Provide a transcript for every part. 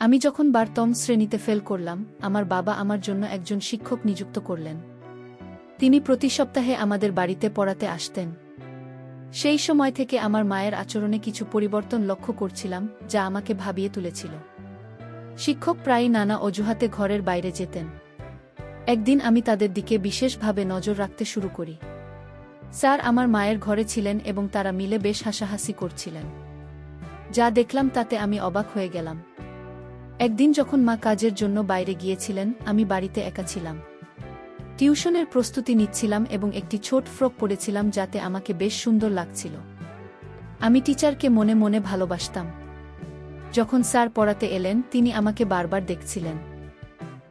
আমি যখন ১২তম শ্রেণীতে ফেল করলাম, আমার বাবা আমার জন্য একজন শিক্ষক নিযুক্ত করলেন। তিনি প্রতি সপ্তাহে আমাদের বাড়িতে পড়াতে আসতেন। সেই সময় থেকে আমার মায়ের আচরণে কিছু পরিবর্তন লক্ষ্য করছিলাম, যা আমাকে ভাবিয়ে তুলেছিল। শিক্ষক প্রায়ই নানা অজুহাতে ঘরের বাইরে যেতেন। একদিন আমি তাদের দিকে বিশেষভাবে নজর রাখতে শুরু করি। স্যার আমার মায়ের ঘরে ছিলেন এবং তারা মিলে বেশ হাসাহাসি করছিলেন। যা দেখলাম তাতে আমি অবাক হয়ে গেলাম। একদিন যখন মা কাজের জন্য বাইরে গিয়েছিলেন, আমি বাড়িতে একা ছিলাম। টিউশনের প্রস্তুতি নিচ্ছিলাম এবং একটি ছোট ফ্রক পরেছিলাম যাতে আমাকে বেশ সুন্দর লাগছিল। আমি টিচারকে মনে মনে ভালোবাসতাম। যখন স্যার পড়াতে এলেন, তিনি আমাকে বারবার দেখছিলেন।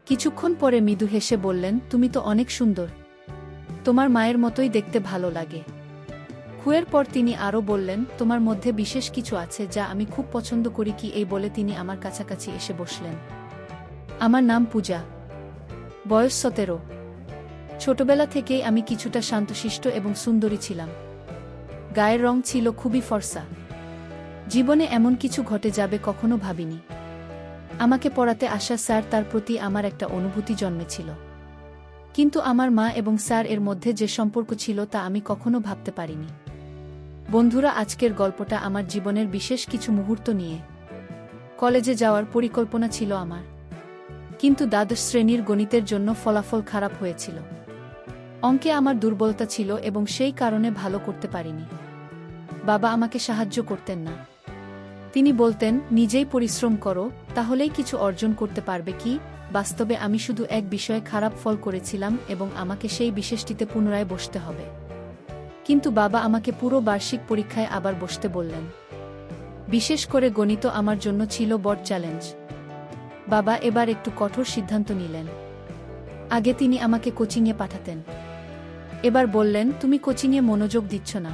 কিছুক্ষণ পরে মৃদু হেসে বললেন, তুমি তো অনেক সুন্দর। তোমার মায়ের মতোই দেখতে ভালো লাগে। খুয়ের পর তিনি আরও বললেন, তোমার মধ্যে বিশেষ কিছু আছে যা আমি খুব পছন্দ করি। কি এই বলে তিনি আমার কাছাকাছি এসে বসলেন। আমার নাম পূজা। বয়স ১৭। ছোটবেলা থেকেই আমি কিছুটা শান্তশিষ্ট এবং সুন্দরী ছিলাম। গায়ের রং ছিল খুবই ফর্সা। জীবনে এমন কিছু ঘটে যাবে কখনো ভাবিনি। আমাকে পড়াতে আসা স্যার, তার প্রতি আমার একটা অনুভূতি জন্মেছিল। কিন্তু আমার মা এবং স্যার এর মধ্যে যে সম্পর্ক ছিল তা আমি কখনো ভাবতে পারিনি। বন্ধুরা, আজকের গল্পটা আমার জীবনের বিশেষ কিছু মুহূর্ত নিয়ে। কলেজে যাওয়ার পরিকল্পনা ছিল আমার, কিন্তু দ্বাদশ শ্রেণীর গণিতের জন্য ফলাফল খারাপ হয়েছিল। অঙ্কে আমার দুর্বলতা ছিল এবং সেই কারণে ভালো করতে পারিনি। বাবা আমাকে সাহায্য করতেন না। তিনি বলতেন, নিজেই পরিশ্রম করো, তাহলেই কিছু অর্জন করতে পারবে। কি বাস্তবে আমি শুধু এক বিষয়ে খারাপ ফল করেছিলাম এবং আমাকে সেই বিশেষটিতে পুনরায় বসতে হবে। কিন্তু বাবা আমাকে পুরো বার্ষিক পরীক্ষায় আবার বসতে বললেন। বিশেষ করে গণিত আমার জন্য ছিল বড় চ্যালেঞ্জ। বাবা এবার একটু কঠোর সিদ্ধান্ত নিলেন। আগে তিনি আমাকে কোচিংয়ে পাঠাতেন। এবার বললেন, তুমি কোচিংয়ে মনোযোগ দিচ্ছ না,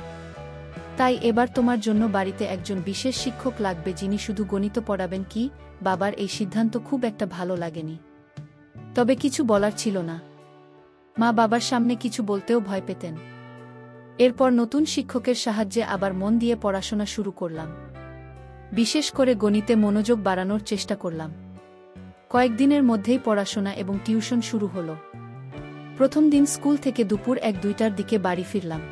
তাই এবার তোমার জন্য বাড়িতে একজন বিশেষ শিক্ষক লাগবে যিনি শুধু গণিত পড়াবেন। কি বাবার এই সিদ্ধান্ত খুব একটা ভালো লাগেনি, তবে কিছু বলার ছিল না। মা বাবার সামনে কিছু বলতেও ভয় পেতেন। এরপর নতুন শিক্ষকের সাহায্যে আবার মন দিয়ে পড়াশোনা শুরু করলাম। বিশেষ করে গণিতে মনোযোগ বাড়ানোর চেষ্টা করলাম। কয়েকদিনের মধ্যেই পড়াশোনা এবং টিউশন শুরু হলো। প্রথম দিন স্কুল থেকে দুপুর ১-২টার দিকে বাড়ি ফিরলাম।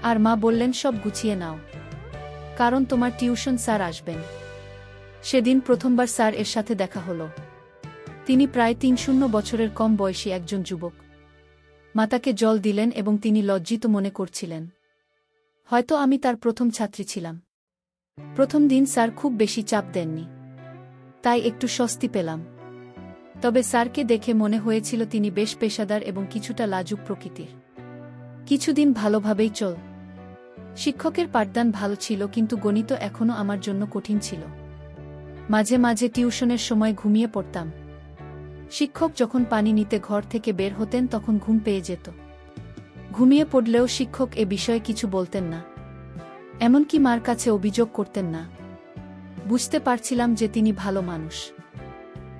আর মা বললেন, সব গুছিয়ে নাও, কারণ তোমার টিউশন স্যার আসবেন। সেদিন প্রথমবার স্যার এর সাথে দেখা হলো। তিনি প্রায় ৩০ বছরের কম বয়সী একজন যুবক। মাতাকে জল দিলেন এবং তিনি লজ্জিত মনে করছিলেন। হয়তো আমি তার প্রথম ছাত্রী ছিলাম। প্রথম দিন স্যার খুব বেশি চাপ দেননি, তাই একটু স্বস্তি পেলাম। তবে স্যারকে দেখে মনে হয়েছিল তিনি বেশ পেশাদার এবং কিছুটা লাজুক প্রকৃতির। কিছুদিন ভালোভাবেই চল। শিক্ষকের পাঠদান ভালো ছিল, কিন্তু গণিত এখনও আমার জন্য কঠিন ছিল। মাঝে মাঝে টিউশনের সময় ঘুমিয়ে পড়তাম। শিক্ষক যখন পানি নিতে ঘর থেকে বের হতেন তখন ঘুম পেয়ে যেত। ঘুমিয়ে পড়লেও শিক্ষক এ বিষয়ে কিছু বলতেন না, এমনকি মার কাছে অভিযোগ করতেন না। বুঝতে পারছিলাম যে তিনি ভালো মানুষ।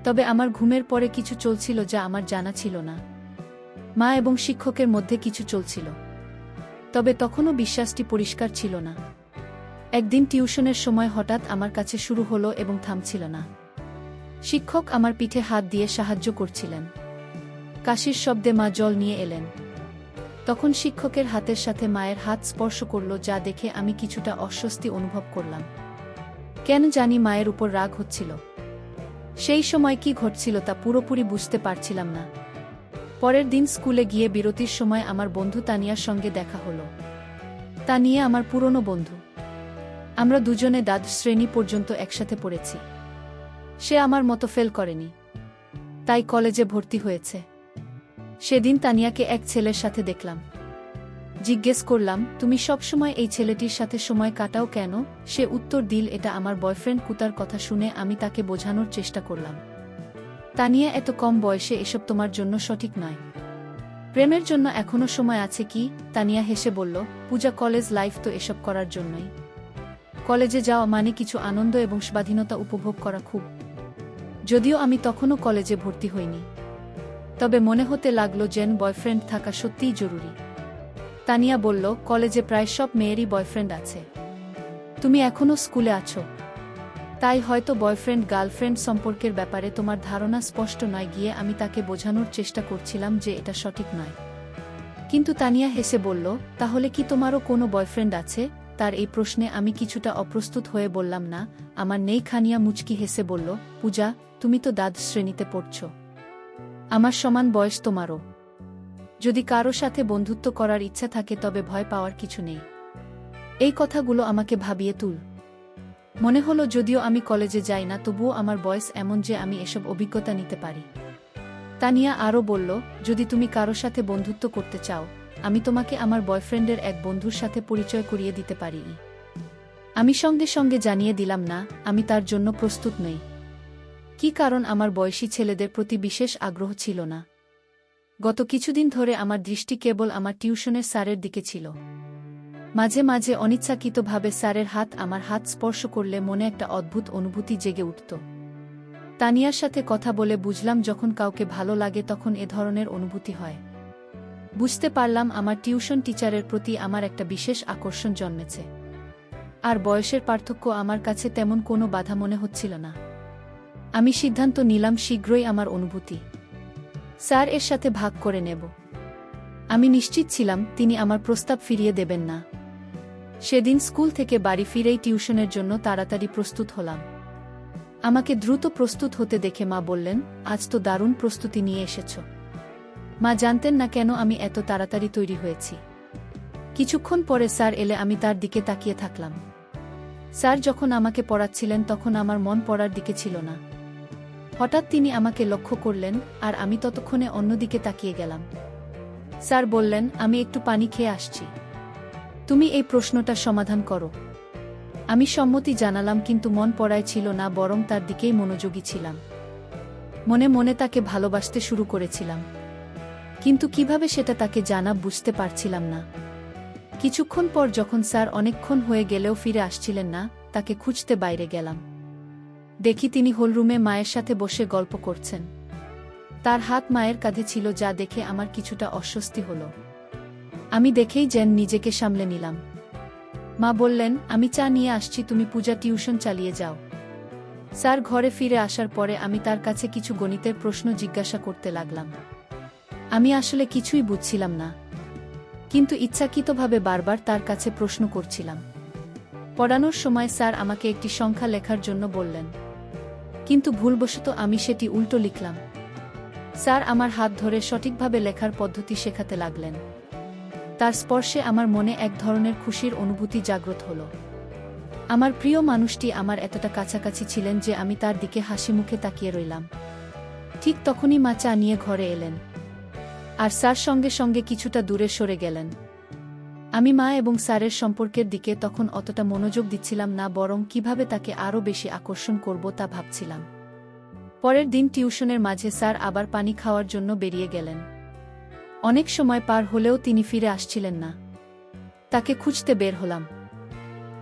তবে আমার ঘুমের পরে কিছু চলছিল যা আমার জানা ছিল না। মা এবং শিক্ষকের মধ্যে কিছু চলছিল, তবে তখনও বিশ্বাসটি পরিষ্কার ছিল না। একদিন টিউশনের সময় হঠাৎ আমার কাছে শুরু হলো এবং থামছিল না। শিক্ষক আমার পিঠে হাত দিয়ে সাহায্য করছিলেন। কাশির শব্দে মা জল নিয়ে এলেন। তখন শিক্ষকের হাতের সাথে মায়ের হাত স্পর্শ করল, যা দেখে আমি কিছুটা অস্বস্তি অনুভব করলাম। কেন জানি মায়ের উপর রাগ হচ্ছিল। সেই সময় কি ঘটছিল তা পুরোপুরি বুঝতে পারছিলাম না। পরের দিন স্কুলে গিয়ে বিরতির সময় আমার বন্ধু তানিয়ার সঙ্গে দেখা হলো। তানিয়া আমার পুরনো বন্ধু। আমরা দুজনে দ্বাদশ শ্রেণী পর্যন্ত একসাথে পড়েছি। সে আমার মতো ফেল করেনি, তাই কলেজে ভর্তি হয়েছে। সেদিন তানিয়াকে এক ছেলের সাথে দেখলাম। জিজ্ঞেস করলাম, তুমি সবসময় এই ছেলেটির সাথে সময় কাটাও কেন? সে উত্তর দিল, এটা আমার বয়ফ্রেন্ড। কুতার কথা শুনে আমি তাকে বোঝানোর চেষ্টা করলাম, তানিয়া এত কম বয়সে এসব তোমার জন্য সঠিক নয়। প্রেমের জন্য এখনো সময় আছে। কি তানিয়া হেসে বলল, পূজা, কলেজ লাইফ তো এসব করার জন্যই। কলেজে যাওয়া মানে কিছু আনন্দ এবং স্বাধীনতা উপভোগ করা। খুব যদিও আমি তখনও কলেজে ভর্তি হইনি, তবে মনে হতে লাগলো যেন বয়ফ্রেন্ড থাকা সত্যিই জরুরি। তানিয়া বলল, কলেজে প্রায় সব মেয়েরই বয়ফ্রেন্ড আছে। তুমি এখনো স্কুলে আছো, তাই হয়তো বয়ফ্রেন্ড গার্লফ্রেন্ড সম্পর্কের ব্যাপারে তোমার ধারণা স্পষ্ট নয়। গিয়ে আমি তাকে বোঝানোর চেষ্টা করছিলাম যে এটা সঠিক নয়। কিন্তু তানিয়া হেসে বলল, তাহলে কি তোমারও কোনো বয়ফ্রেন্ড আছে? তার এই প্রশ্নে আমি কিছুটা অপ্রস্তুত হয়ে বললাম, না আমার নেই। খানিয়া মুচকি হেসে বলল, পূজা, তুমি তো দ্বাদশ শ্রেণীতে পড়ছ। আমার সমান বয়স তোমারও। যদি কারো সাথে বন্ধুত্ব করার ইচ্ছা থাকে তবে ভয় পাওয়ার কিছু নেই। এই কথাগুলো আমাকে ভাবিয়ে তুল। মনে হলো যদিও আমি কলেজে যাই না তবুও আমার বয়স এমন যে আমি এসব অভিজ্ঞতা নিতে পারি। তানিয়া আরও বলল, যদি তুমি কারো সাথে বন্ধুত্ব করতে চাও, আমি তোমাকে আমার বয়ফ্রেন্ডের এক বন্ধুর সাথে পরিচয় করিয়ে দিতে পারি। আমি সঙ্গে সঙ্গে জানিয়ে দিলাম, না, আমি তার জন্য প্রস্তুত নই। কি কারণ? আমার বয়সী ছেলেদের প্রতি বিশেষ আগ্রহ ছিল না। গত কিছুদিন ধরে আমার দৃষ্টি কেবল আমার টিউশনের স্যারের দিকে ছিল। মাঝে মাঝে অনিচ্ছাকৃতভাবে স্যারের হাত আমার হাত স্পর্শ করলে মনে একটা অদ্ভুত অনুভূতি জেগে উঠত। তানিয়ার সাথে কথা বলে বুঝলাম যখন কাউকে ভালো লাগে তখন এ ধরনের অনুভূতি হয়। বুঝতে পারলাম আমার টিউশন টিচারের প্রতি আমার একটা বিশেষ আকর্ষণ জন্মেছে। আর বয়সের পার্থক্য আমার কাছে তেমন কোনো বাধা মনে হচ্ছিল না। আমি সিদ্ধান্ত নিলাম শীঘ্রই আমার অনুভূতি স্যার এর সাথে ভাগ করে নেব। আমি নিশ্চিত ছিলাম তিনি আমার প্রস্তাব ফিরিয়ে দেবেন না। সেদিন স্কুল থেকে বাড়ি ফিরেই টিউশনের জন্য তাড়াতাড়ি প্রস্তুত হলাম। আমাকে দ্রুত প্রস্তুত হতে দেখে মা বললেন, আজ তো দারুণ প্রস্তুতি নিয়ে এসেছ। মা জানতেন না কেন আমি এত তাড়াতাড়ি তৈরি হয়েছি। কিছুক্ষণ পরে স্যার এলে আমি তার দিকে তাকিয়ে থাকলাম। স্যার যখন আমাকে পড়াচ্ছিলেন তখন আমার মন পড়ার দিকে ছিল না। হঠাৎ তিনি আমাকে লক্ষ্য করলেন আর আমি ততক্ষণে অন্যদিকে তাকিয়ে গেলাম। স্যার বললেন, আমি একটু পানি খেয়ে আসছি, তুমি এই প্রশ্নটা সমাধান করো। আমি সম্মতি জানালাম, কিন্তু মন পড়ায় ছিল না, বরং তার দিকেই মনোযোগী ছিলাম। মনে মনে তাকে ভালোবাসতে শুরু করেছিলাম, কিন্তু কিভাবে সেটা তাকে জানাব বুঝতে পারছিলাম না। কিছুক্ষণ পর যখন স্যার অনেকক্ষণ হয়ে গেলেও ফিরে আসছিলেন না, তাকে খুঁজতে বাইরে গেলাম। দেখি তিনি হলরুমে মায়ের সাথে বসে গল্প করছেন। তার হাত মায়ের কাঁধে ছিল, যা দেখে আমার কিছুটা অস্বস্তি হল। আমি দেখেই যেন নিজেকে সামলে নিলাম। মা বললেন, আমি চা নিয়ে আসছি, তুমি পূজা টিউশন চালিয়ে যাও। স্যার ঘরে ফিরে আসার পরে আমি তার কাছে কিছু গণিতের প্রশ্ন জিজ্ঞাসা করতে লাগলাম। আমি আসলে কিছুই বুঝছিলাম না, কিন্তু ইচ্ছাকৃতভাবে বারবার তার কাছে প্রশ্ন করছিলাম। পড়ানোর সময় স্যার আমাকে একটি সংখ্যা লেখার জন্য বললেন, কিন্তু ভুলবশত আমি সেটি উল্টো লিখলাম। স্যার আমার হাত ধরে সঠিকভাবে লেখার পদ্ধতি শেখাতে লাগলেন। তার স্পর্শে আমার মনে এক ধরনের খুশির অনুভূতি জাগ্রত হল। আমার প্রিয় মানুষটি আমার এতটা কাছাকাছি ছিলেন যে আমি তার দিকে হাসি মুখে তাকিয়ে রইলাম। ঠিক তখনই মা চা নিয়ে ঘরে এলেন, আর স্যার সঙ্গে সঙ্গে কিছুটা দূরে সরে গেলেন। আমি মা এবং স্যারের সম্পর্কের দিকে তখন অতটা মনোযোগ দিচ্ছিলাম না, বরং কিভাবে তাকে আরও বেশি আকর্ষণ করব তা ভাবছিলাম। পরের দিন টিউশনের মাঝে স্যার আবার পানি খাওয়ার জন্য বেরিয়ে গেলেন। অনেক সময় পার হলেও তিনি ফিরে আসছিলেন না। তাকে খুঁজতে বের হলাম।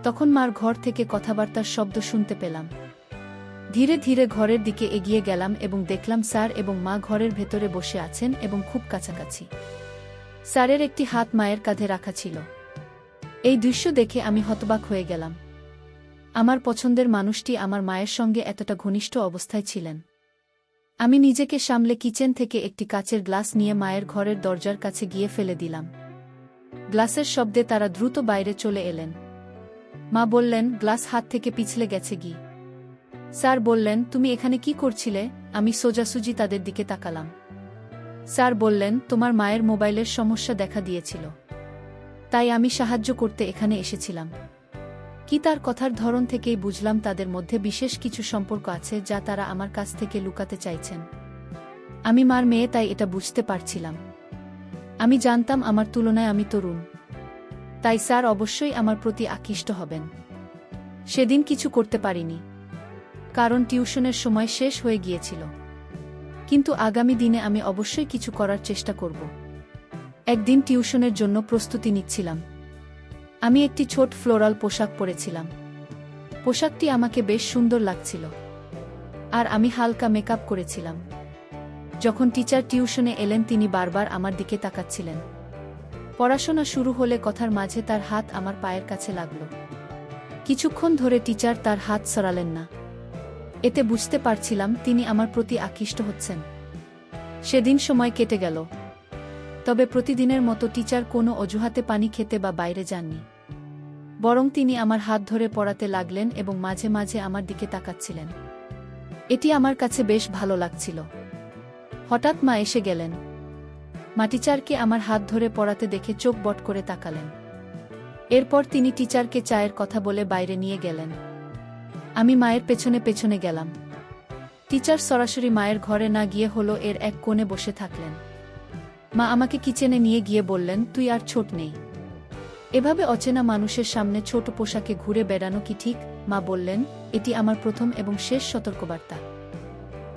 তখন মার ঘর থেকে কথাবার্তার শব্দ শুনতে পেলাম। ধীরে ধীরে ঘরের দিকে এগিয়ে গেলাম এবং দেখলাম স্যার এবং মা ঘরের ভেতরে বসে আছেন এবং খুব কাছাকাছি। স্যারের একটি হাত মায়ের কাঁধে রাখা ছিল। এই দৃশ্য দেখে আমি হতবাক হয়ে গেলাম। আমার পছন্দের মানুষটি আমার মায়ের সঙ্গে এতটা ঘনিষ্ঠ অবস্থায় ছিলেন। আমি নিজেকে সামলে কিচেন থেকে একটি কাচের গ্লাস নিয়ে মায়ের ঘরের দরজার কাছে গিয়ে ফেলে দিলাম। গ্লাসের শব্দে তারা দ্রুত বাইরে চলে এলেন। মা বললেন, গ্লাস হাত থেকে পিছলে গেছে গি। স্যার বললেন, তুমি এখানে কি করছিলে? আমি সোজাসুজি তাদের দিকে তাকালাম। স্যার বললেন, তোমার মায়ের মোবাইলের সমস্যা দেখা দিয়েছিল, তাই আমি সাহায্য করতে এখানে এসেছিলাম। কি তার কথার ধরন থেকেই বুঝলাম তাদের মধ্যে বিশেষ কিছু সম্পর্ক আছে যা তারা আমার কাছ থেকে লুকাতে চাইছেন। আমি মার মেয়ে, তাই এটা বুঝতে পারছিলাম। আমি জানতাম আমার তুলনায় আমি তরুণ, তাই স্যার অবশ্যই আমার প্রতি আকৃষ্ট হবেন। সেদিন কিছু করতে পারিনি, কারণ টিউশনের সময় শেষ হয়ে গিয়েছিল। কিন্তু আগামী দিনে আমি অবশ্যই কিছু করার চেষ্টা করব। একদিন টিউশনের জন্য প্রস্তুতি নিচ্ছিলাম। আমি একটি ছোট ফ্লোরাল পোশাক পরেছিলাম। পোশাকটি আমাকে বেশ সুন্দর লাগছিল, আর আমি হালকা মেকআপ করেছিলাম। যখন টিচার টিউশনে এলেন তিনি বারবার আমার দিকে তাকাচ্ছিলেন। পড়াশোনা শুরু হলে কথার মাঝে তার হাত আমার পায়ের কাছে লাগল। কিছুক্ষণ ধরে টিচার তার হাত সরালেন না। এতে বুঝতে পারছিলাম তিনি আমার প্রতি আকৃষ্ট হচ্ছেন। সেদিন সময় কেটে গেল। তবে প্রতিদিনের মতো টিচার কোনো অজুহাতে পানি খেতে বা বাইরে যাননি। বরং তিনি আমার হাত ধরে পড়াতে লাগলেন এবং মাঝে মাঝে আমার দিকে তাকাচ্ছিলেন। এটি আমার কাছে বেশ ভালো লাগছিল। হঠাৎ মা এসে গেলেন। মা টিচারকে আমার হাত ধরে পড়াতে দেখে চোখ বট করে তাকালেন। এরপর তিনি টিচারকে চায়ের কথা বলে বাইরে নিয়ে গেলেন। আমি মায়ের পেছনে পেছনে গেলাম। টিচার সরাসরি মায়ের ঘরে না গিয়ে হলো এর এক কোণে বসে থাকলেন। মা আমাকে কিচেনে নিয়ে গিয়ে বললেন, তুই আর ছোট নেই। এভাবে অচেনা মানুষের সামনে ছোট পোশাকে ঘুরে বেড়ানো কি ঠিক? মা বললেন, এটি আমার প্রথম এবং শেষ সতর্কবার্তা।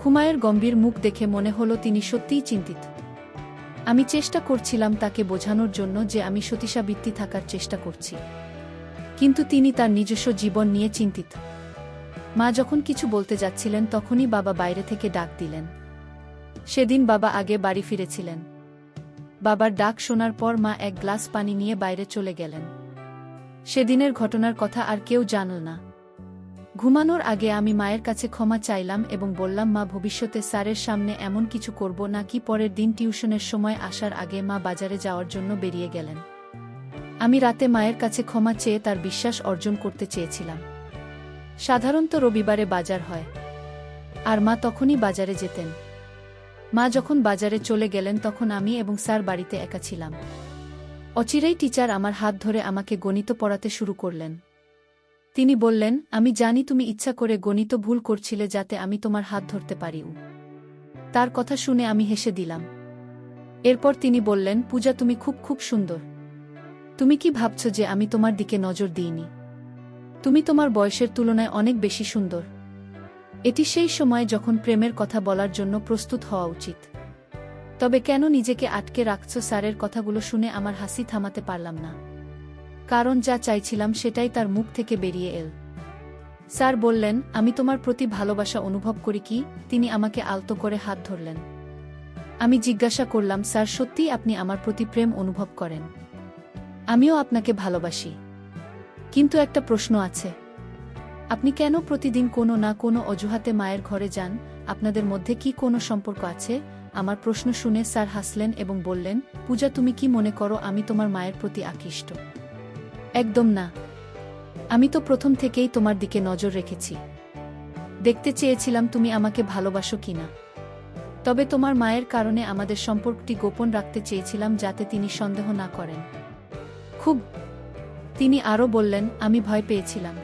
খুমায়ের গম্ভীর মুখ দেখে মনে হলো তিনি সত্যিই চিন্তিত। আমি চেষ্টা করছিলাম তাকে বোঝানোর জন্য যে আমি সতীসাবিত্রী থাকার চেষ্টা করছি, কিন্তু তিনি তার নিজস্ব জীবন নিয়ে চিন্তিত। মা যখন কিছু বলতে যাচ্ছিলেন তখনই বাবা বাইরে থেকে ডাক দিলেন। সেদিন বাবা আগে বাড়ি ফিরেছিলেন। বাবার ডাক শোনার পর মা এক গ্লাস পানি নিয়ে বাইরে চলে গেলেন। সেদিনের ঘটনার কথা আর কেউ জানল না। ঘুমানোর আগে আমি মায়ের কাছে ক্ষমা চাইলাম এবং বললাম, মা, ভবিষ্যতে স্যারের সামনে এমন কিছু করব না। কি পরের দিন টিউশনের সময় আসার আগে মা বাজারে যাওয়ার জন্য বেরিয়ে গেলেন। আমি রাতে মায়ের কাছে ক্ষমা চেয়ে তার বিশ্বাস অর্জন করতে চেয়েছিলাম। সাধারণত রবিবারে বাজার হয়, আর মা তখনই বাজারে যেতেন। মা যখন বাজারে চলে গেলেন তখন আমি এবং স্যার বাড়িতে একা ছিলাম। অচিরেই টিচার আমার হাত ধরে আমাকে গণিত পড়াতে শুরু করলেন। তিনি বললেন, আমি জানি তুমি ইচ্ছা করে গণিত ভুল করছিলে যাতে আমি তোমার হাত ধরতে পারি। তার কথা শুনে আমি হেসে দিলাম। এরপর তিনি বললেন, পূজা, তুমি খুব খুব সুন্দর। তুমি কি ভাবছ যে আমি তোমার দিকে নজর দিইনি? তুমি তোমার বয়সের তুলনায় অনেক বেশি সুন্দর। এটি সেই সময় যখন প্রেমের কথা বলার জন্য প্রস্তুত হওয়া উচিত। তবে কেন নিজেকে আটকে রাখছ? স্যারের কথাগুলো শুনে আমার হাসি থামাতে পারলাম না, কারণ যা চাইছিলাম সেটাই তার মুখ থেকে বেরিয়ে এল। স্যার বললেন, আমি তোমার প্রতি ভালোবাসা অনুভব করি। কি? তিনি আমাকে আলতো করে হাত ধরলেন। আমি জিজ্ঞাসা করলাম, স্যার, সত্যিই আপনি আমার প্রতি প্রেম অনুভব করেন? আমিও আপনাকে ভালোবাসি, কিন্তু একটা প্রশ্ন আছে। আপনি কেন প্রতিদিন কোনো না কোনো অজুহাতে মায়ের ঘরে যান? আপনাদের মধ্যে কি কোনো সম্পর্ক আছে? আমার প্রশ্ন শুনে স্যার হাসলেন এবং বললেন, পূজা, তুমি কি মনে করো আমি তোমার মায়ের প্রতি আকৃষ্ট? একদম না। আমি তো প্রথম থেকেই তোমার দিকে নজর রেখেছি। দেখতে চেয়েছিলাম তুমি আমাকে ভালোবাসো কিনা। তবে তোমার মায়ের কারণে আমাদের সম্পর্কটি গোপন রাখতে চেয়েছিলাম যাতে তিনি সন্দেহ না করেন। খুব। তিনি আরও বললেন, আমি ভয় পেয়েছিলাম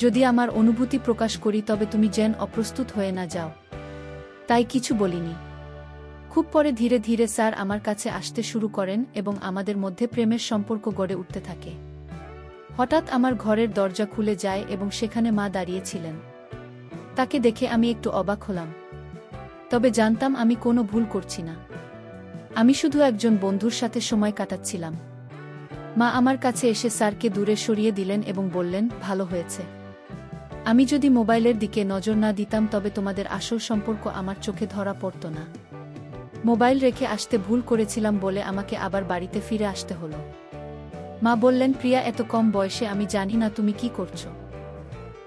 যদি আমার অনুভূতি প্রকাশ করি তবে তুমি যেন অপ্রস্তুত হয়ে না যাও, তাই কিছু বলিনি। খুব পরে ধীরে ধীরে স্যার আমার কাছে আসতে শুরু করেন এবং আমাদের মধ্যে প্রেমের সম্পর্ক গড়ে উঠতে থাকে। হঠাৎ আমার ঘরের দরজা খুলে যায় এবং সেখানে মা দাঁড়িয়েছিলেন। তাকে দেখে আমি একটু অবাক হলাম, তবে জানতাম আমি কোনো ভুল করছি না। আমি শুধু একজন বন্ধুর সাথে সময় কাটাচ্ছিলাম। মা আমার কাছে এসে স্যারকে দূরে সরিয়ে দিলেন এবং বললেন, ভালো হয়েছে। আমি যদি মোবাইলের দিকে নজর না দিতাম তবে তোমাদের আসল সম্পর্ক আমার চোখে ধরা পড়ত না। মোবাইল রেখে আসতে ভুল করেছিলাম বলে আমাকে আবার বাড়িতে ফিরে আসতে হলো। মা বললেন, প্রিয়া, এত কম বয়সে আমি জানি না তুমি কি করছো।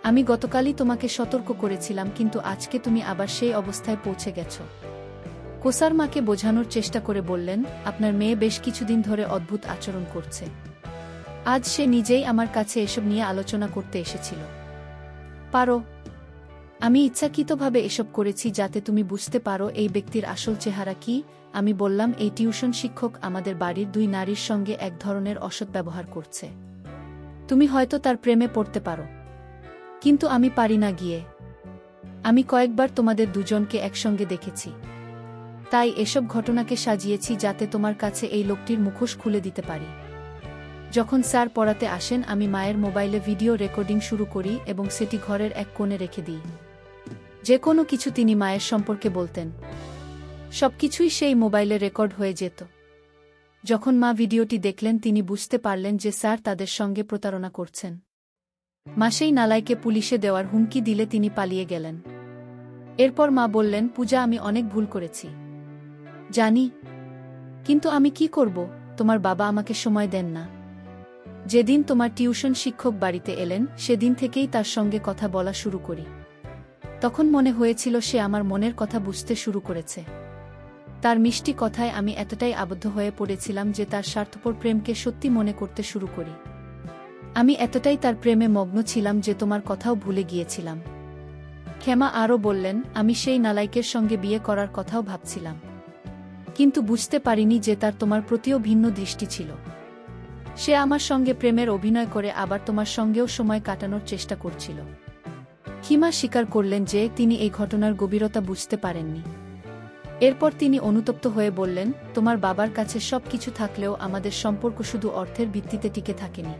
আমি গতকালই তোমাকে সতর্ক করেছিলাম, কিন্তু আজকে তুমি আবার সেই অবস্থায় পৌঁছে গেছো। কোসার মাকে বোঝানোর চেষ্টা করে বললেন, আপনার মেয়ে বেশ কিছুদিন ধরে অদ্ভুত আচরণ করছে। আজ সে নিজেই আমার কাছে এসব নিয়ে আলোচনা করতে এসেছিল। পারো। আমি ইচ্ছাকৃতভাবে এসব করেছি যাতে তুমি বুঝতে পারো এই ব্যক্তির আসল চেহারা কি। আমি বললাম, এই টিউশন শিক্ষক আমাদের বাড়ির 2 নারীর সঙ্গে এক ধরনের অসৎ ব্যবহার করছে। তুমি হয়তো তার প্রেমে পড়তে পারো, কিন্তু আমি পারি না গিয়ে। আমি কয়েকবার তোমাদের দুজনকে একসঙ্গে দেখেছি, তাই এসব ঘটনাকে সাজিয়েছি যাতে তোমার কাছে এই লোকটির মুখোশ খুলে দিতে পারি। যখন স্যার পড়াতে আসেন আমি মায়ের মোবাইলে ভিডিও রেকর্ডিং শুরু করি এবং সেটি ঘরের এক কোণে রেখে দিই। যে কোনো কিছু তিনি মায়ের সম্পর্কে বলতেন, সবকিছুই সেই মোবাইলে রেকর্ড হয়ে যেত। যখন মা ভিডিওটি দেখলেন তিনি বুঝতে পারলেন যে স্যার তাদের সঙ্গে প্রতারণা করছেন। মা সেই নালাইকে পুলিশে দেওয়ার হুমকি দিলে তিনি পালিয়ে গেলেন। এরপর মা বললেন, পূজা, আমি অনেক ভুল করেছি জানি, কিন্তু আমি কি করব? তোমার বাবা আমাকে সময় দেন না। যেদিন তোমার টিউশন শিক্ষক বাড়িতে এলেন সেদিন থেকেই তার সঙ্গে কথা বলা শুরু করি। তখন মনে হয়েছিল সে আমার মনের কথা বুঝতে শুরু করেছে। তার মিষ্টি কথায় আমি এতটাই আবদ্ধ হয়ে পড়েছিলাম যে তার স্বার্থপর প্রেমকে সত্যি মনে করতে শুরু করি। আমি এতটাই তার প্রেমে মগ্ন ছিলাম যে তোমার কথাও ভুলে গিয়েছিলাম। ক্ষমা আরও বললেন, আমি সেই নালাইকের সঙ্গে বিয়ে করার কথাও ভাবছিলাম, কিন্তু বুঝতে পারিনি যে তার তোমার প্রতিও ভিন্ন দৃষ্টি ছিল। সে আমার সঙ্গে প্রেমের অভিনয় করে আবার তোমার সঙ্গেও সময় কাটানোর চেষ্টা করছিল। ক্ষমা স্বীকার করলেন যে তিনি এই ঘটনার গভীরতা বুঝতে পারেননি। এরপর তিনি অনুতপ্ত হয়ে বললেন, তোমার বাবার কাছে সব কিছু থাকলেও আমাদের সম্পর্ক শুধু অর্থের ভিত্তিতে টিকে থাকেনি।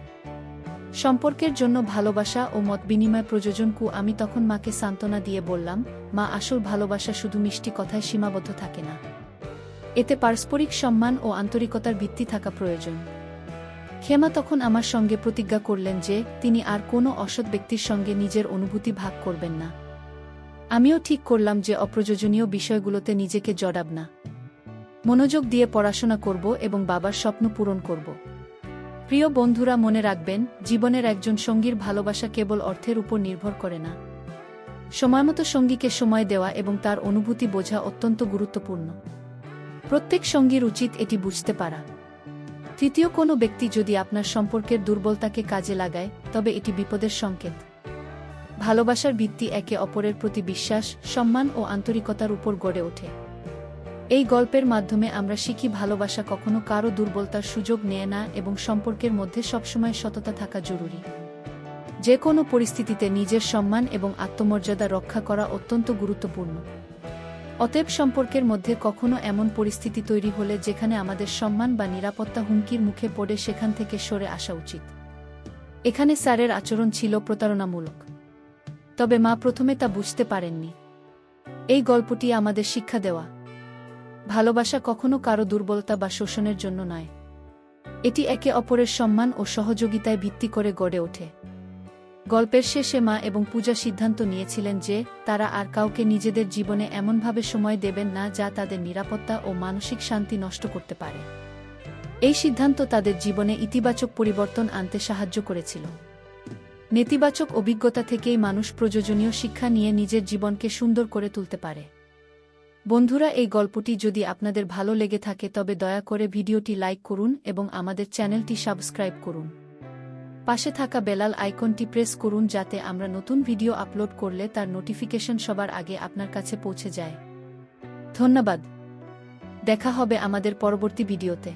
সম্পর্কের জন্য ভালোবাসা ও মতবিনিময় প্রয়োজন। আমি তখন মাকে সান্ত্বনা দিয়ে বললাম, মা, আসল ভালোবাসা শুধু মিষ্টি কথায় সীমাবদ্ধ থাকে না, এতে পারস্পরিক সম্মান ও আন্তরিকতার ভিত্তি থাকা প্রয়োজন। ক্ষমা তখন আমার সঙ্গে প্রতিজ্ঞা করলেন যে তিনি আর কোনো অসৎ ব্যক্তির সঙ্গে নিজের অনুভূতি ভাগ করবেন না। আমিও ঠিক করলাম যে অপ্রয়োজনীয় বিষয়গুলোতে নিজেকে জড়াব না, মনোযোগ দিয়ে পড়াশোনা করব এবং বাবার স্বপ্ন পূরণ করব। প্রিয় বন্ধুরা, মনে রাখবেন, জীবনের একজন সঙ্গীর ভালোবাসা কেবল অর্থের উপর নির্ভর করে না। সময়মতো সঙ্গীকে সময় দেওয়া এবং তার অনুভূতি বোঝা অত্যন্ত গুরুত্বপূর্ণ। প্রত্যেক সঙ্গীর উচিত এটি বুঝতে পারা। তৃতীয় কোনো ব্যক্তি যদি আপনার সম্পর্কের দুর্বলতাকে কাজে লাগায়, তবে এটি বিপদের সংকেত। ভালোবাসার ভিত্তি একে অপরের প্রতি বিশ্বাস, সম্মান ও আন্তরিকতার উপর গড়ে ওঠে। এই গল্পের মাধ্যমে আমরা শিখি ভালোবাসা কখনো কারও দুর্বলতার সুযোগ নেয় না এবং সম্পর্কের মধ্যে সবসময় সততা থাকা জরুরি। যে কোনো পরিস্থিতিতে নিজের সম্মান এবং আত্মমর্যাদা রক্ষা করা অত্যন্ত গুরুত্বপূর্ণ। অতএব সম্পর্কের মধ্যে কখনো এমন পরিস্থিতি তৈরি হলে যেখানে আমাদের সম্মান বা নিরাপত্তা হুমকির মুখে পড়ে, সেখান থেকে সরে আসা উচিত। এখানে স্যারের আচরণ ছিল প্রতারণামূলক, তবে মা প্রথমে তা বুঝতে পারেননি। এই গল্পটি আমাদের শিক্ষা দেওয়া, ভালোবাসা কখনো কারো দুর্বলতা বা শোষণের জন্য নয়, এটি একে অপরের সম্মান ও সহযোগিতায় ভিত্তি করে গড়ে ওঠে। গল্পের শেষে মা এবং পূজা সিদ্ধান্ত নিয়েছিলেন যে তারা আর কাউকে নিজেদের জীবনে এমনভাবে সময় দেবেন না যা তাদের নিরাপত্তা ও মানসিক শান্তি নষ্ট করতে পারে। এই সিদ্ধান্ত তাদের জীবনে ইতিবাচক পরিবর্তন আনতে সাহায্য করেছিল। নেতিবাচক অভিজ্ঞতা থেকেই মানুষ প্রয়োজনীয় শিক্ষা নিয়ে নিজের জীবনকে সুন্দর করে তুলতে পারে। বন্ধুরা, এই গল্পটি যদি আপনাদের ভালো লেগে থাকে তবে দয়া করে ভিডিওটি লাইক করুন এবং আমাদের চ্যানেলটি সাবস্ক্রাইব করুন। পাশে থাকা বেল আইকনটি প্রেস করুন যাতে আমরা নতুন ভিডিও আপলোড করলে তার নোটিফিকেশন সবার আগে আপনার কাছে পৌঁছে যায়। ধন্যবাদ। দেখা হবে আমাদের পরবর্তী ভিডিওতে।